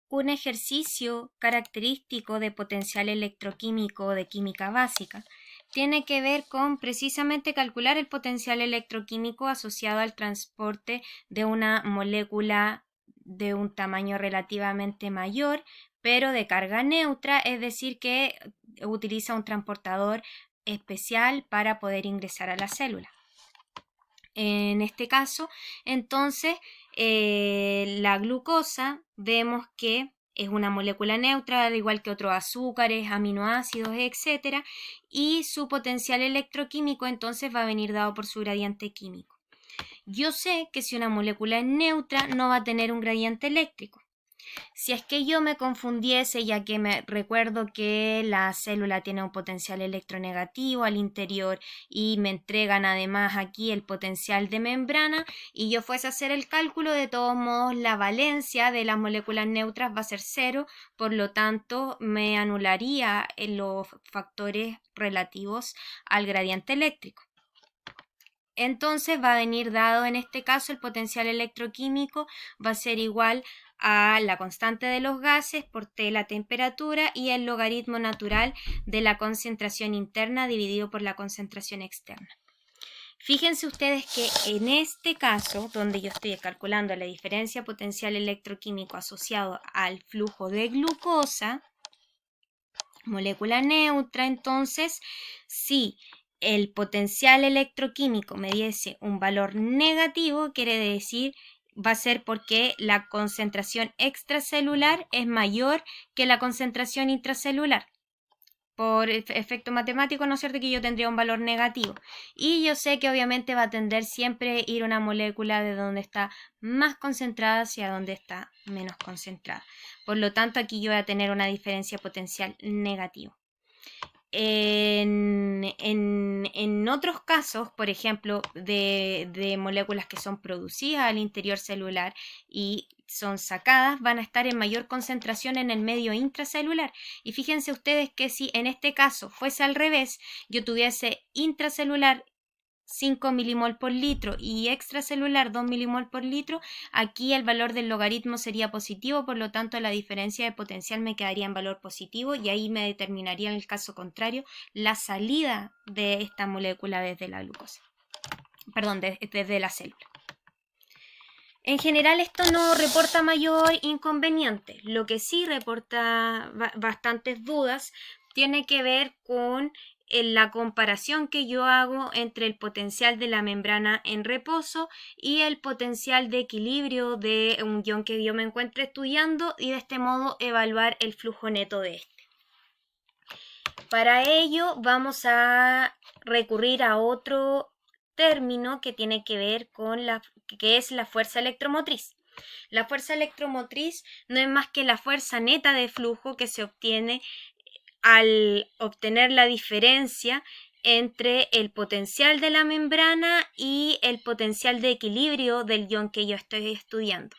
Un ejercicio característico de potencial electroquímico de química básica tiene que ver con precisamente calcular el potencial electroquímico asociado al transporte de una molécula de un tamaño relativamente mayor, pero de carga neutra, es decir, que utiliza un transportador especial para poder ingresar a la célula. En este caso, entonces, la glucosa vemos que es una molécula neutra, al igual que otros azúcares, aminoácidos, etcétera, y su potencial electroquímico entonces va a venir dado por su gradiente químico. Yo sé que si una molécula es neutra no va a tener un gradiente eléctrico. Si es que yo me confundiese, ya que me recuerdo que la célula tiene un potencial electronegativo al interior y me entregan además aquí el potencial de membrana, y yo fuese a hacer el cálculo, de todos modos la valencia de las moléculas neutras va a ser cero, por lo tanto me anularía los factores relativos al gradiente eléctrico. Entonces va a venir dado en este caso el potencial electroquímico va a ser igual a la constante de los gases por T la temperatura y el logaritmo natural de la concentración interna dividido por la concentración externa. Fíjense ustedes que en este caso, donde yo estoy calculando la diferencia potencial electroquímico asociado al flujo de glucosa, molécula neutra, entonces, si el potencial electroquímico me diese un valor negativo, quiere decir va a ser porque la concentración extracelular es mayor que la concentración intracelular. Por efecto matemático, ¿no es cierto?, que yo tendría un valor negativo. Y yo sé que obviamente va a tender siempre a ir una molécula de donde está más concentrada hacia donde está menos concentrada. Por lo tanto, aquí yo voy a tener una diferencia potencial negativa. En otros casos, por ejemplo, de moléculas que son producidas al interior celular y son sacadas, van a estar en mayor concentración en el medio intracelular. Y fíjense ustedes que si en este caso fuese al revés, yo tuviese intracelular 5 milimol por litro y extracelular 2 milimol por litro, aquí el valor del logaritmo sería positivo, por lo tanto la diferencia de potencial me quedaría en valor positivo y ahí me determinaría en el caso contrario la salida de esta molécula desde la glucosa, perdón, desde la célula. En general esto no reporta mayor inconveniente, lo que sí reporta bastantes dudas tiene que ver con la comparación que yo hago entre el potencial de la membrana en reposo y el potencial de equilibrio de un ion que yo me encuentre estudiando y de este modo evaluar el flujo neto de este. Para ello vamos a recurrir a otro término que tiene que ver con que es la fuerza electromotriz. La fuerza electromotriz no es más que la fuerza neta de flujo que se obtiene al obtener la diferencia entre el potencial de la membrana y el potencial de equilibrio del ion que yo estoy estudiando.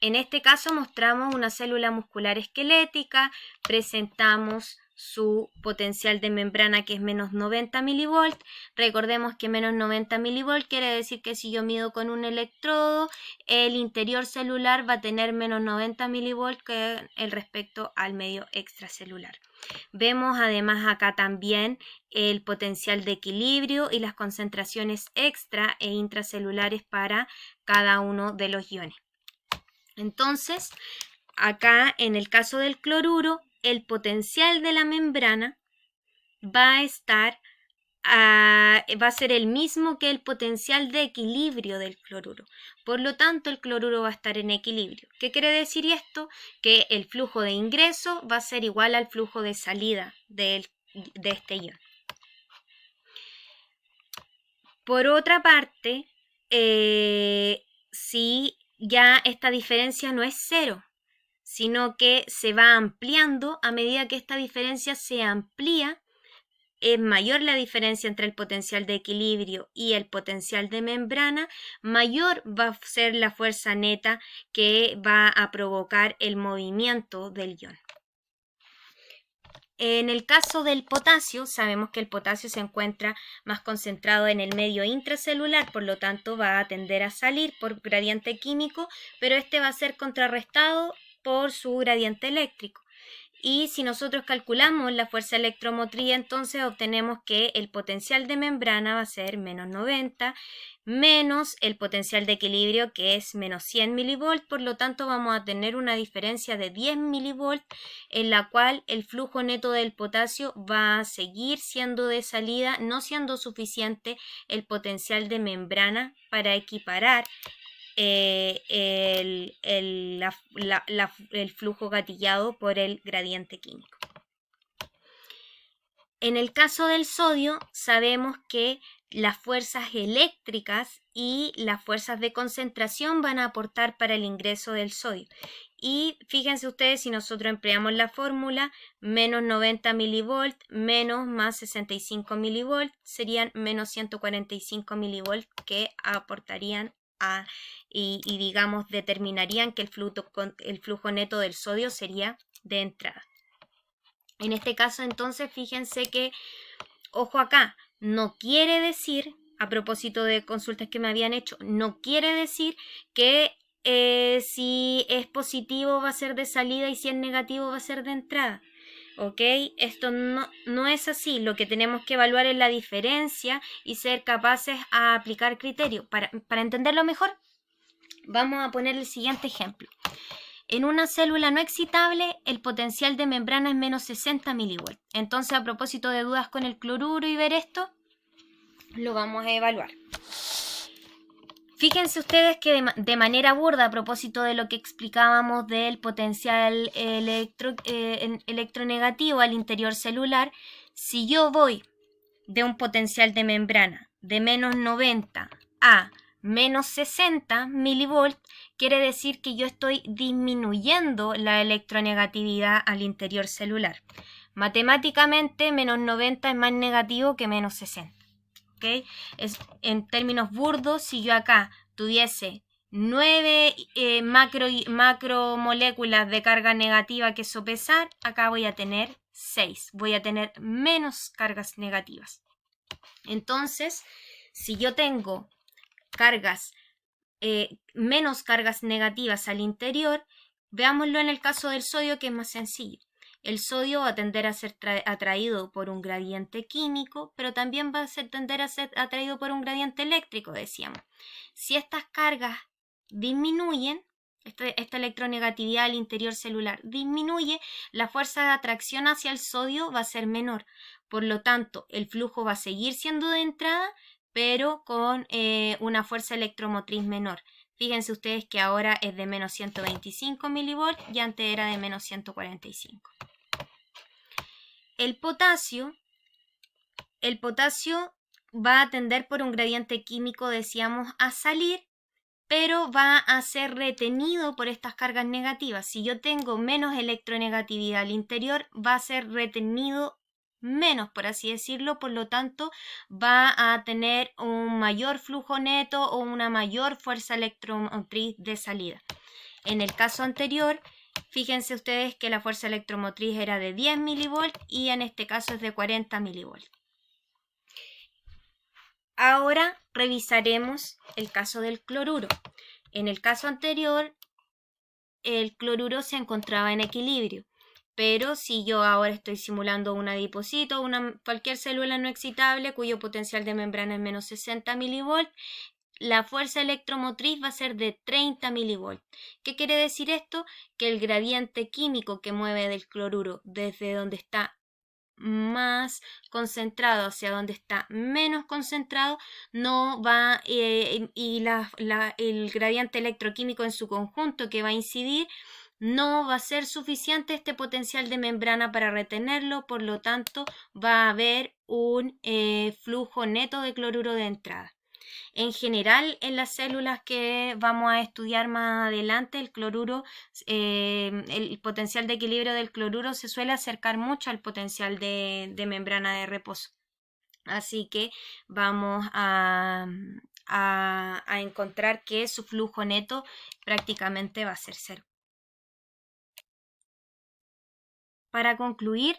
En este caso mostramos una célula muscular esquelética, presentamos su potencial de membrana que es menos 90 milivolt. Recordemos que menos 90 milivolt quiere decir que si yo mido con un electrodo, el interior celular va a tener menos 90 milivolt que el respecto al medio extracelular. Vemos además acá también el potencial de equilibrio y las concentraciones extra e intracelulares para cada uno de los iones. Entonces, acá en el caso del cloruro, el potencial de la membrana va a ser el mismo que el potencial de equilibrio del cloruro. Por lo tanto, el cloruro va a estar en equilibrio. ¿Qué quiere decir esto? Que el flujo de ingreso va a ser igual al flujo de salida de este ion. Por otra parte, si ya esta diferencia no es cero, sino que se va ampliando a medida que esta diferencia se amplía, es mayor la diferencia entre el potencial de equilibrio y el potencial de membrana, mayor va a ser la fuerza neta que va a provocar el movimiento del ion. En el caso del potasio, sabemos que el potasio se encuentra más concentrado en el medio intracelular, por lo tanto va a tender a salir por gradiente químico, pero este va a ser contrarrestado por su gradiente eléctrico. Y si nosotros calculamos la fuerza electromotriz, entonces obtenemos que el potencial de membrana va a ser menos 90, menos el potencial de equilibrio, que es menos 100 milivolts. Por lo tanto, vamos a tener una diferencia de 10 milivolts, en la cual el flujo neto del potasio va a seguir siendo de salida, no siendo suficiente el potencial de membrana para equiparar el flujo gatillado por el gradiente químico. En el caso del sodio, sabemos que las fuerzas eléctricas y las fuerzas de concentración van a aportar para el ingreso del sodio. Y fíjense ustedes, si nosotros empleamos la fórmula, menos 90 milivolts menos más 65 milivolts serían menos 145 milivolts, que aportarían y digamos determinarían que el flujo neto del sodio sería de entrada. En este caso, entonces, fíjense que, ojo acá, no quiere decir, a propósito de consultas que me habían hecho, no quiere decir que si es positivo va a ser de salida y si es negativo va a ser de entrada. ¿Ok? Esto no es así. Lo que tenemos que evaluar es la diferencia y ser capaces a aplicar criterio. Para entenderlo mejor, vamos a poner el siguiente ejemplo. En una célula no excitable, el potencial de membrana es menos 60 milivolts. Entonces, a propósito de dudas con el cloruro y ver esto, lo vamos a evaluar. Fíjense ustedes que de manera burda, a propósito de lo que explicábamos del potencial electronegativo al interior celular, si yo voy de un potencial de membrana de menos 90 a menos 60 milivolts, quiere decir que yo estoy disminuyendo la electronegatividad al interior celular. Matemáticamente, menos 90 es más negativo que menos 60. ¿Okay? En términos burdos, si yo acá tuviese 9 macromoléculas de carga negativa que sopesar, acá voy a tener 6. Voy a tener menos cargas negativas. Entonces, si yo tengo menos cargas negativas al interior, veámoslo en el caso del sodio, que es más sencillo. El sodio va a tender a ser atraído por un gradiente químico, pero también va a tender a ser atraído por un gradiente eléctrico, decíamos. Si estas cargas disminuyen, esta electronegatividad al interior celular disminuye, la fuerza de atracción hacia el sodio va a ser menor. Por lo tanto, el flujo va a seguir siendo de entrada, pero con una fuerza electromotriz menor. Fíjense ustedes que ahora es de menos 125 milivolts y antes era de menos 145. El potasio va a tender por un gradiente químico, decíamos, a salir, pero va a ser retenido por estas cargas negativas. Si yo tengo menos electronegatividad al interior, va a ser retenido menos, por así decirlo, por lo tanto va a tener un mayor flujo neto o una mayor fuerza electromotriz de salida. En el caso anterior, fíjense ustedes que la fuerza electromotriz era de 10 milivolts y en este caso es de 40 milivolts. Ahora revisaremos el caso del cloruro. En el caso anterior, el cloruro se encontraba en equilibrio. Pero si yo ahora estoy simulando un adipocito, cualquier célula no excitable cuyo potencial de membrana es menos 60 milivolts, la fuerza electromotriz va a ser de 30 milivolts. ¿Qué quiere decir esto? Que el gradiente químico que mueve del cloruro desde donde está más concentrado hacia donde está menos concentrado no va y el gradiente electroquímico en su conjunto que va a incidir no va a ser suficiente este potencial de membrana para retenerlo, por lo tanto va a haber un flujo neto de cloruro de entrada. En general, en las células que vamos a estudiar más adelante, el cloruro, el potencial de equilibrio del cloruro se suele acercar mucho al potencial de membrana de reposo. Así que vamos a encontrar que su flujo neto prácticamente va a ser cero. Para concluir,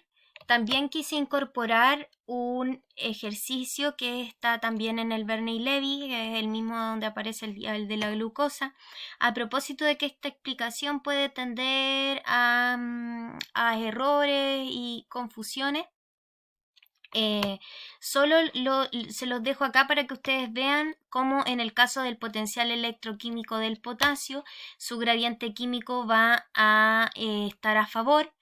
También quise incorporar un ejercicio que está también en el Bernoulli-Levy, que es el mismo donde aparece el de la glucosa, a propósito de que esta explicación puede tender a errores y confusiones. Solo se los dejo acá para que ustedes vean cómo en el caso del potencial electroquímico del potasio, su gradiente químico va a estar a favor.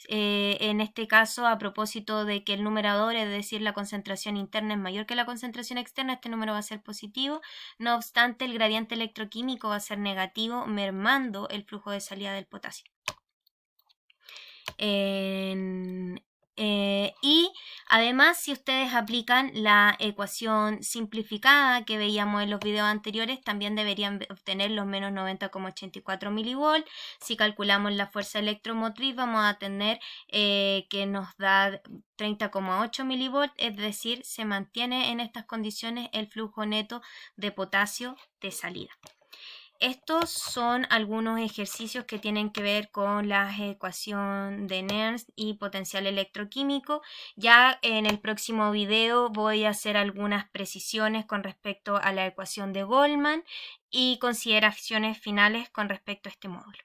En este caso, a propósito de que el numerador, es decir, la concentración interna es mayor que la concentración externa, este número va a ser positivo. No obstante, el gradiente electroquímico va a ser negativo, mermando el flujo de salida del potasio. Y además, si ustedes aplican la ecuación simplificada que veíamos en los videos anteriores, también deberían obtener los menos 90,84 milivolts. Si calculamos la fuerza electromotriz, vamos a tener que nos da 30,8 milivolts, es decir, se mantiene en estas condiciones el flujo neto de potasio de salida. Estos son algunos ejercicios que tienen que ver con la ecuación de Nernst y potencial electroquímico. Ya en el próximo video voy a hacer algunas precisiones con respecto a la ecuación de Goldman y consideraciones finales con respecto a este módulo.